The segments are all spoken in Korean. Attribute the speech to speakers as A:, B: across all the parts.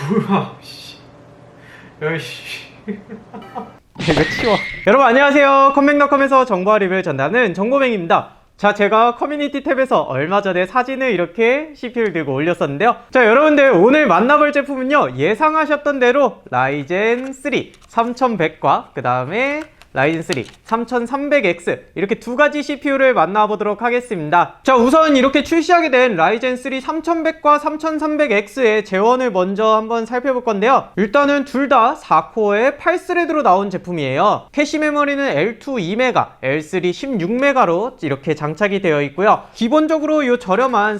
A: 뭐야, 씨. 야이씨. 이거 치워. 여러분 안녕하세요. 컴맹닷컴에서 정보와 리뷰를 전하는 정보맹입니다. 자, 제가 커뮤니티 탭에서 얼마 전에 사진을 이렇게 CPU를 들고 올렸었는데요. 자, 여러분들 오늘 만나볼 제품은요, 예상하셨던 대로 라이젠 3 3100과 그 다음에 라이젠 3 3300X 이렇게 두 가지 CPU를 만나보도록 하겠습니다. 자, 우선 이렇게 출시하게 된 라이젠 3 3100과 3300X의 재원을 먼저 한번 살펴볼 건데요. 일단은 둘 다 4코어의 8스레드로 나온 제품이에요. 캐시 메모리는 L2 2메가, L3 16메가로 이렇게 장착이 되어 있고요. 기본적으로 이 저렴한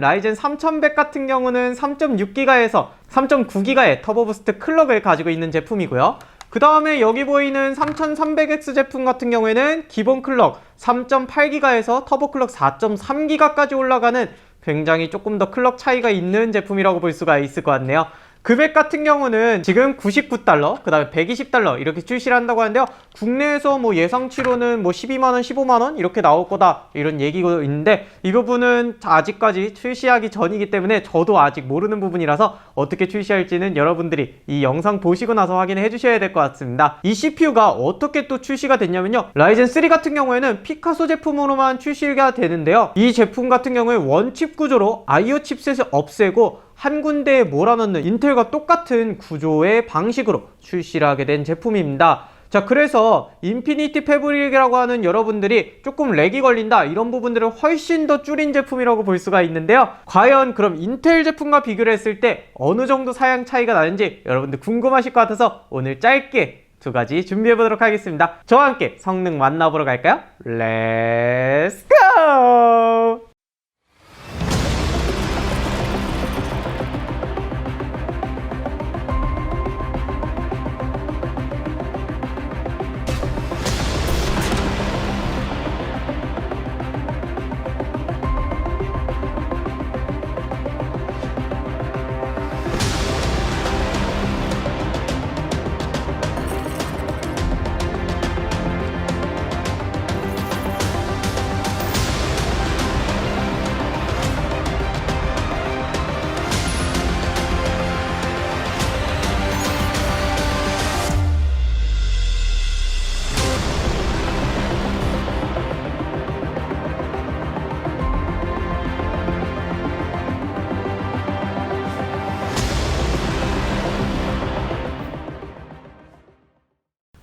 A: 라이젠 3100 같은 경우는 3.6GHz에서 3.9GHz의 터보 부스트 클럭을 가지고 있는 제품이고요. 그 다음에 여기 보이는 3300X 제품 같은 경우에는 기본 클럭 3.8GHz에서 터보 클럭 4.3GHz까지 올라가는 굉장히 조금 더 클럭 차이가 있는 제품이라고 볼 수가 있을 것 같네요. 금액 같은 경우는 지금 $99, 그 다음에 $120 이렇게 출시를 한다고 하는데요. 국내에서 뭐 예상치로는 뭐 12만원, 15만원 이렇게 나올 거다 이런 얘기가 있는데, 이 부분은 아직까지 출시하기 전이기 때문에 저도 아직 모르는 부분이라서 어떻게 출시할지는 여러분들이 이 영상 보시고 나서 확인해 주셔야 될 것 같습니다. 이 CPU가 어떻게 또 출시가 됐냐면요, 라이젠 3 같은 경우에는 피카소 제품으로만 출시가 되는데요, 이 제품 같은 경우에 원칩 구조로 아이오 칩셋을 없애고 한 군데에 몰아넣는 인텔과 똑같은 구조의 방식으로 출시를 하게 된 제품입니다. 자, 그래서 인피니티 패브릭이라고 하는 여러분들이 조금 렉이 걸린다 이런 부분들을 훨씬 더 줄인 제품이라고 볼 수가 있는데요. 과연 그럼 인텔 제품과 비교를 했을 때 어느 정도 사양 차이가 나는지 여러분들 궁금하실 것 같아서 오늘 짧게 두 가지 준비해 보도록 하겠습니다. 저와 함께 성능 만나보러 갈까요? 렛츠 고!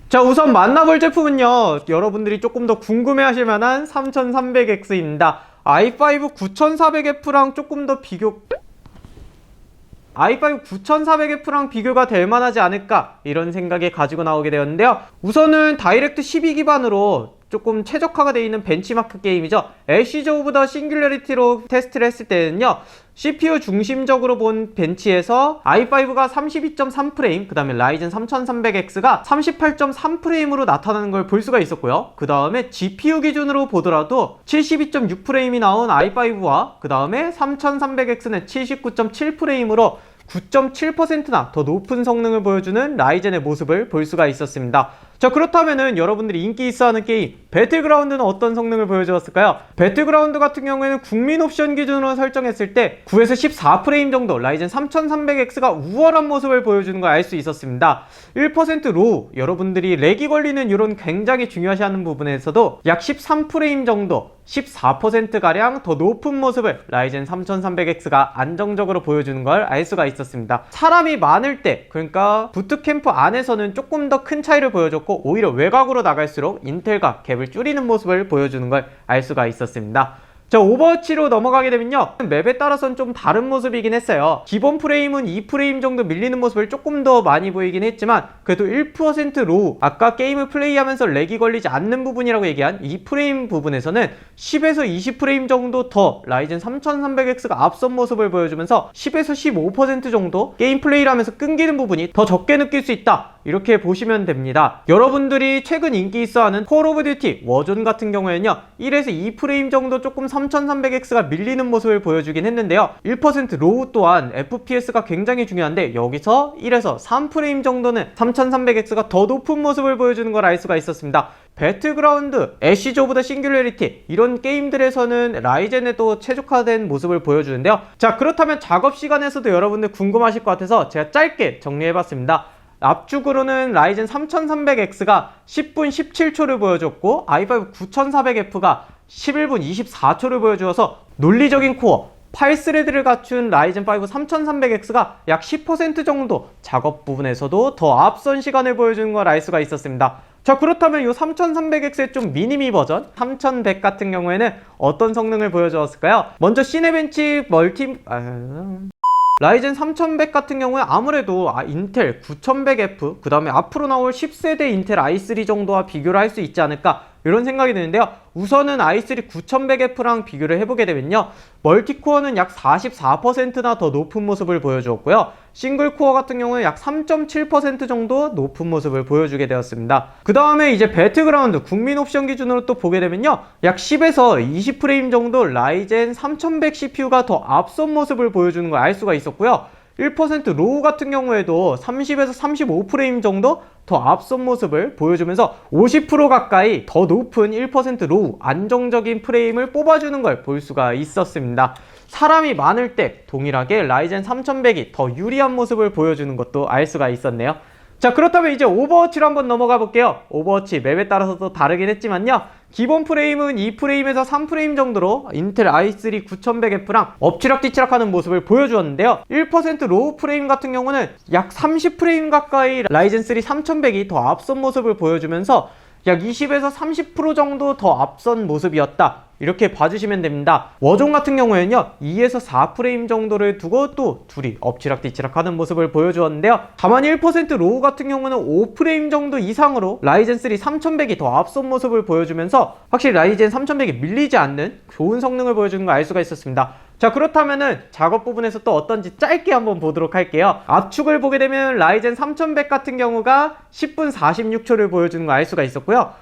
A: 자, 우선 만나볼 제품은요, 여러분들이 조금 더 궁금해하실 만한 3300X입니다. i5 9400F랑 조금 더 i5 9400F랑 비교가 될 만하지 않을까 이런 생각에 가지고 나오게 되었는데요. 우선은 다이렉트 12 기반으로 조금 최적화가 되어 있는 벤치마크 게임이죠. 애쉬즈 오브 더 싱귤러리티로 테스트를 했을 때는요, CPU 중심적으로 본 벤치에서 i5가 32.3프레임, 그 다음에 라이젠 3300X가 38.3프레임으로 나타나는 걸 볼 수가 있었고요. 그 다음에 GPU 기준으로 보더라도 72.6프레임이 나온 i5와 그 다음에 3300X는 79.7프레임으로 9.7%나 더 높은 성능을 보여주는 라이젠의 모습을 볼 수가 있었습니다. 자, 그렇다면은 여러분들이 인기 있어하는 게임 배틀그라운드는 어떤 성능을 보여주었을까요? 배틀그라운드 같은 경우에는 국민 옵션 기준으로 설정했을 때 9에서 14프레임 정도 라이젠 3300X가 우월한 모습을 보여주는 걸 알 수 있었습니다. 1% 로우, 여러분들이 렉이 걸리는 이런 굉장히 중요시하는 부분에서도 약 13프레임 정도 14%가량 더 높은 모습을 라이젠 3300X가 안정적으로 보여주는 걸 알 수가 있었습니다. 사람이 많을 때, 그러니까 부트캠프 안에서는 조금 더 큰 차이를 보여줬고, 오히려 외곽으로 나갈수록 인텔과 갭을 줄이는 모습을 보여주는 걸 알 수가 있었습니다. 자, 오버워치로 넘어가게 되면요, 맵에 따라서는 좀 다른 모습이긴 했어요. 기본 프레임은 2프레임 정도 밀리는 모습을 조금 더 많이 보이긴 했지만 그래도 1% 로우, 아까 게임을 플레이하면서 렉이 걸리지 않는 부분이라고 얘기한 2프레임 부분에서는 10에서 20프레임 정도 더 라이젠 3300X가 앞선 모습을 보여주면서 10에서 15% 정도 게임 플레이를 하면서 끊기는 부분이 더 적게 느낄 수 있다 이렇게 보시면 됩니다. 여러분들이 최근 인기 있어하는 콜 오브 듀티 워존 같은 경우에는요, 1에서 2프레임 정도 조금 3300X가 밀리는 모습을 보여주긴 했는데요, 1% 로우 또한 FPS가 굉장히 중요한데 여기서 1에서 3프레임 정도는 3300X가 더 높은 모습을 보여주는 걸 알 수가 있었습니다. 배틀그라운드, 애쉬즈 오브 더 싱귤레리티 이런 게임들에서는 라이젠에 또 최적화된 모습을 보여주는데요. 자, 그렇다면 작업 시간에서도 여러분들 궁금하실 것 같아서 제가 짧게 정리해봤습니다. 앞쪽으로는 라이젠 3300X가 10분 17초를 보여줬고 i5 9400F가 11분 24초를 보여주어서 논리적인 코어 8스레드를 갖춘 라이젠 5 3300X가 약 10% 정도 작업 부분에서도 더 앞선 시간을 보여주는 걸 알 수가 있었습니다. 자, 그렇다면 이 3300X의 좀 미니미 버전 3100 같은 경우에는 어떤 성능을 보여주었을까요? 먼저 시네벤치 라이젠 3100 같은 경우에 아무래도 인텔 9100F 그 다음에 앞으로 나올 10세대 인텔 i3 정도와 비교를 할 수 있지 않을까 이런 생각이 드는데요. 우선은 i3 9100F랑 비교를 해보게 되면요, 멀티코어는 약 44%나 더 높은 모습을 보여주었고요, 싱글코어 같은 경우는 약 3.7% 정도 높은 모습을 보여주게 되었습니다. 그 다음에 이제 배틀그라운드 국민 옵션 기준으로 또 보게 되면요, 약 10에서 20프레임 정도 라이젠 3100 CPU가 더 앞선 모습을 보여주는 걸 알 수가 있었고요, 1% 로우 같은 경우에도 30에서 35프레임 정도 더 앞선 모습을 보여주면서 50% 가까이 더 높은 1% 로우 안정적인 프레임을 뽑아주는 걸 볼 수가 있었습니다. 사람이 많을 때 동일하게 라이젠 3100이 더 유리한 모습을 보여주는 것도 알 수가 있었네요. 자, 그렇다면 이제 오버워치로 한번 넘어가 볼게요. 오버워치 맵에 따라서 또 다르긴 했지만요, 기본 프레임은 2프레임에서 3프레임 정도로 인텔 i3 9100F랑 엎치락뒤치락 하는 모습을 보여주었는데요, 1% 로우 프레임 같은 경우는 약 30프레임 가까이 라이젠 3 3100이 더 앞선 모습을 보여주면서 약 20에서 30% 정도 더 앞선 모습이었다, 이렇게 봐주시면 됩니다. 워존 같은 경우에는요, 2에서 4프레임 정도를 두고 또 둘이 엎치락뒤치락 하는 모습을 보여주었는데요, 다만 1% 로우 같은 경우는 5프레임 정도 이상으로 라이젠 3 3100이 더 앞선 모습을 보여주면서 확실히 라이젠 3100이 밀리지 않는 좋은 성능을 보여주는 걸 알 수가 있었습니다. 자, 그렇다면은 작업 부분에서 또 어떤지 짧게 한번 보도록 할게요. 압축을 보게 되면 라이젠 3100 같은 경우가 10분 46초를 보여주는 걸 알 수가 있었고요,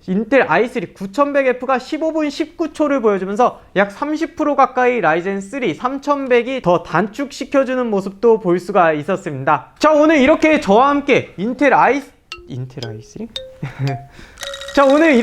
A: 인텔 i3 9100F가 15분 19초를 보여주면서 약 30% 가까이 라이젠 3 3100이 더 단축시켜주는 모습도 볼 수가 있었습니다. 자, 오늘 이렇게 저와 함께 인텔 i3? 자, 오늘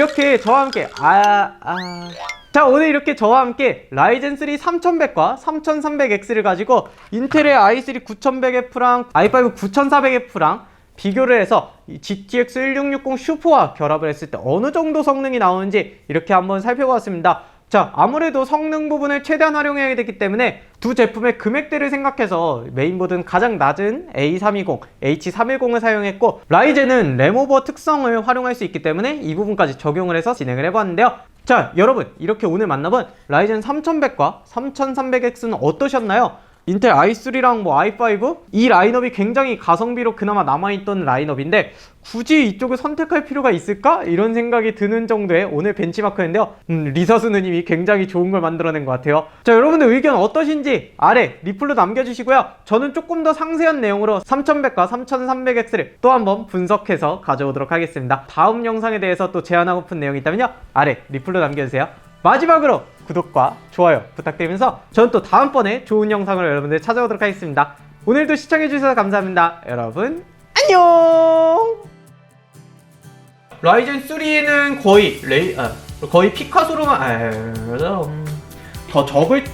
A: 이렇게 저와 함께 라이젠 3 3100과 3300X를 가지고 인텔의 i3 9100F랑 i5 9400F랑 비교를 해서 GTX 1660 슈퍼와 결합을 했을 때 어느 정도 성능이 나오는지 이렇게 한번 살펴보았습니다. 자, 아무래도 성능 부분을 최대한 활용해야 되기 때문에 두 제품의 금액대를 생각해서 메인보드는 가장 낮은 A320, H310을 사용했고, 라이젠은 램오버 특성을 활용할 수 있기 때문에 이 부분까지 적용을 해서 진행을 해봤는데요. 자, 여러분, 이렇게 오늘 만나본 라이젠 3100과 3300X는 어떠셨나요? 인텔 i3랑 i5 이 라인업이 굉장히 가성비로 그나마 남아있던 라인업인데 굳이 이쪽을 선택할 필요가 있을까? 이런 생각이 드는 정도의 오늘 벤치마크였는데요, 리서스 누님이 굉장히 좋은 걸 만들어낸 것 같아요. 자, 여러분들 의견 어떠신지 아래 리플로 남겨주시고요, 저는 조금 더 상세한 내용으로 3100과 3300X를 또 한번 분석해서 가져오도록 하겠습니다. 다음 영상에 대해서 또 제안하고픈 내용이 있다면요, 아래 리플로 남겨주세요. 마지막으로 구독과 좋아요 부탁드리면서 저는 또 다음번에 좋은 영상으로 여러분들 찾아오도록 하겠습니다. 오늘도 시청해주셔서 감사합니다. 여러분 안녕. 라이젠 3는 거의 피카소로만 더 적을